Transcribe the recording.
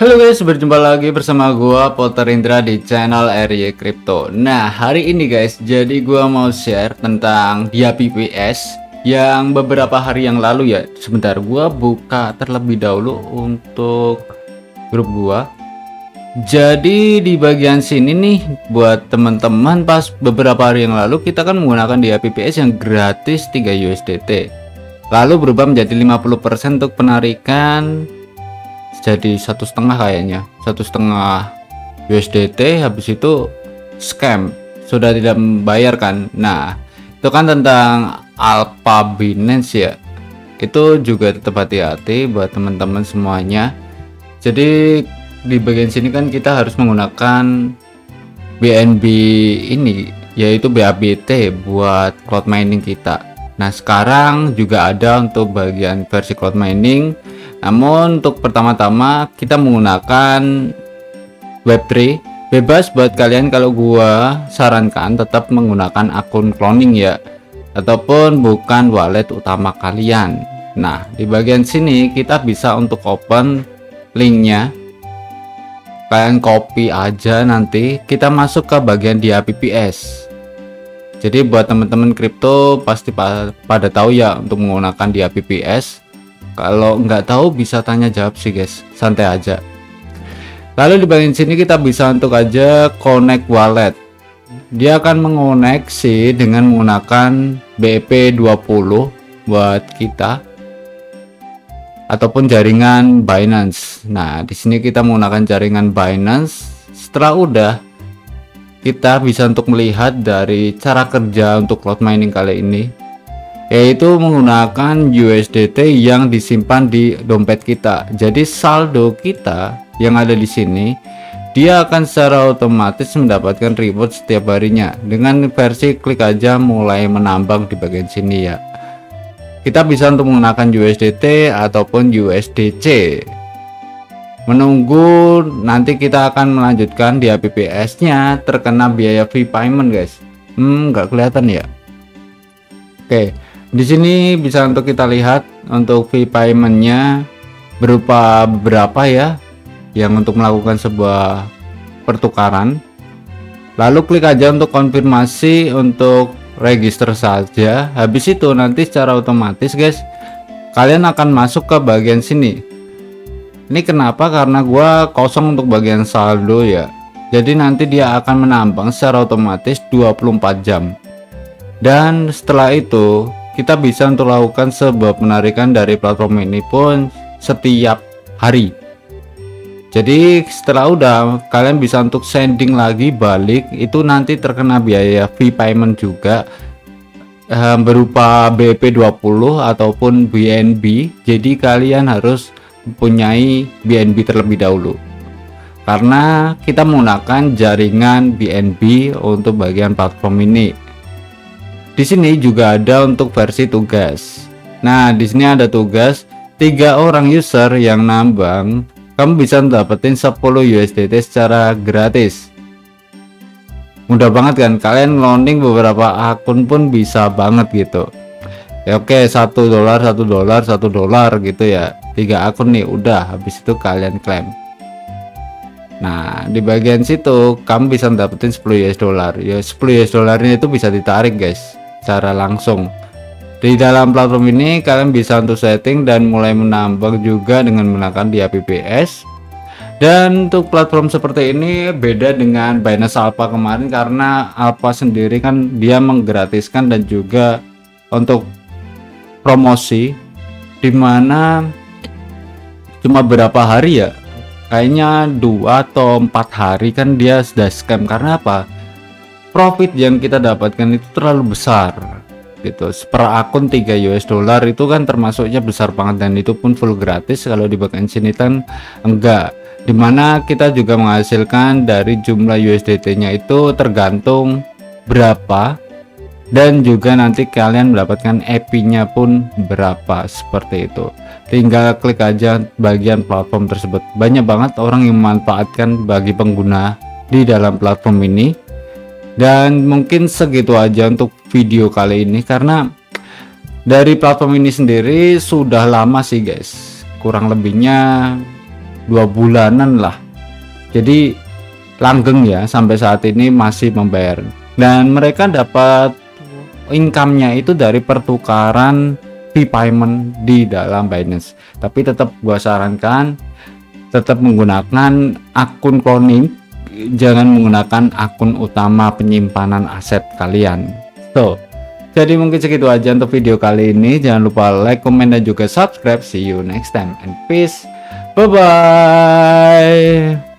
Halo guys, berjumpa lagi bersama gua Potter Indra di channel RY Crypto. Nah, hari ini guys, jadi gua mau share tentang dia PPS yang beberapa hari yang lalu ya. Sebentar, gua buka terlebih dahulu untuk grup gua. Jadi di bagian sini nih buat teman-teman, pas beberapa hari yang lalu kita kan menggunakan dia PPS yang gratis 3 USDT. Lalu berubah menjadi 50% untuk penarikan, jadi 1,5 kayaknya, 1,5 USDT. Habis itu scam, sudah tidak membayarkan. Nah, itu kan tentang Alpha Binance ya. Itu juga tetap hati-hati buat teman-teman semuanya. Jadi di bagian sini kan kita harus menggunakan BNB ini, yaitu BABT buat cloud mining kita. Nah, sekarang juga ada untuk bagian versi cloud mining. Namun untuk pertama-tama kita menggunakan Web3. Bebas buat kalian, kalau gua sarankan tetap menggunakan akun cloning ya, ataupun bukan wallet utama kalian. Nah, di bagian sini kita bisa untuk open linknya, kalian copy aja, nanti kita masuk ke bagian dia PPS. Jadi buat teman-teman kripto pasti pada tahu ya untuk menggunakan dia PPS. Kalau nggak tahu bisa tanya jawab sih guys, santai aja. Lalu di bagian sini kita bisa untuk aja connect wallet. Dia akan mengoneksi dengan menggunakan BEP20 buat kita, ataupun jaringan Binance. Nah, di sini kita menggunakan jaringan Binance. Setelah udah, kita bisa untuk melihat dari cara kerja untuk cloud mining kali ini, yaitu menggunakan USDT yang disimpan di dompet kita. Jadi saldo kita yang ada di sini, dia akan secara otomatis mendapatkan reward setiap harinya dengan versi klik aja mulai menambang di bagian sini ya. Kita bisa untuk menggunakan USDT ataupun USDC. Menunggu nanti kita akan melanjutkan di PPS nya terkena biaya fee payment guys. Nggak kelihatan ya. Oke, di sini bisa untuk kita lihat untuk fee paymentnya berupa berapa ya, yang untuk melakukan sebuah pertukaran. Lalu klik aja untuk konfirmasi untuk register saja. Habis itu nanti secara otomatis guys, kalian akan masuk ke bagian sini. Ini kenapa? Karena gua kosong untuk bagian saldo ya. Jadi nanti dia akan menambang secara otomatis 24 jam. Dan setelah itu kita bisa untuk lakukan sebuah penarikan dari platform ini pun setiap hari. Jadi setelah udah, kalian bisa untuk sending lagi balik, itu nanti terkena biaya fee payment juga, berupa BP20 ataupun BNB. Jadi kalian harus mempunyai BNB terlebih dahulu, karena kita menggunakan jaringan BNB untuk bagian platform ini. Di sini juga ada untuk versi tugas. Nah, di sini ada tugas 3 orang user yang nambang, kamu bisa dapetin 10 USDT secara gratis. Mudah banget kan, kalian loading beberapa akun pun bisa banget gitu ya. Oke, $1 $1 gitu ya, 3 akun nih udah, habis itu kalian klaim. Nah, di bagian situ kamu bisa dapetin 10 US dollar ya. 10 US dollarnya itu bisa ditarik guys secara langsung di dalam platform ini. Kalian bisa untuk setting dan mulai menambang juga dengan menggunakan dia PPS. Dan untuk platform seperti ini beda dengan Binance Alpha kemarin, karena Alpha sendiri kan dia menggratiskan dan juga untuk promosi, dimana cuma berapa hari ya, kayaknya 2 atau 4 hari kan dia sudah scam. Karena apa? Profit yang kita dapatkan itu terlalu besar gitu. Per akun 3 US dollar itu kan termasuknya besar banget, dan itu pun full gratis. Kalau di bagian sini kan enggak, dimana kita juga menghasilkan dari jumlah USDT nya itu tergantung berapa, dan juga nanti kalian mendapatkan EP nya pun berapa, seperti itu. Tinggal klik aja bagian platform tersebut. Banyak banget orang yang memanfaatkan bagi pengguna di dalam platform ini. Dan mungkin segitu aja untuk video kali ini, karena dari platform ini sendiri sudah lama sih guys, kurang lebihnya 2 bulanan lah. Jadi langgeng ya, sampai saat ini masih membayar. Dan mereka dapat income-nya itu dari pertukaran fee payment di dalam Binance. Tapi tetap gua sarankan tetap menggunakan akun cloning, jangan menggunakan akun utama penyimpanan aset kalian. Jadi mungkin segitu aja untuk video kali ini. Jangan lupa like, comment, dan juga subscribe. See you next time and peace. Bye bye.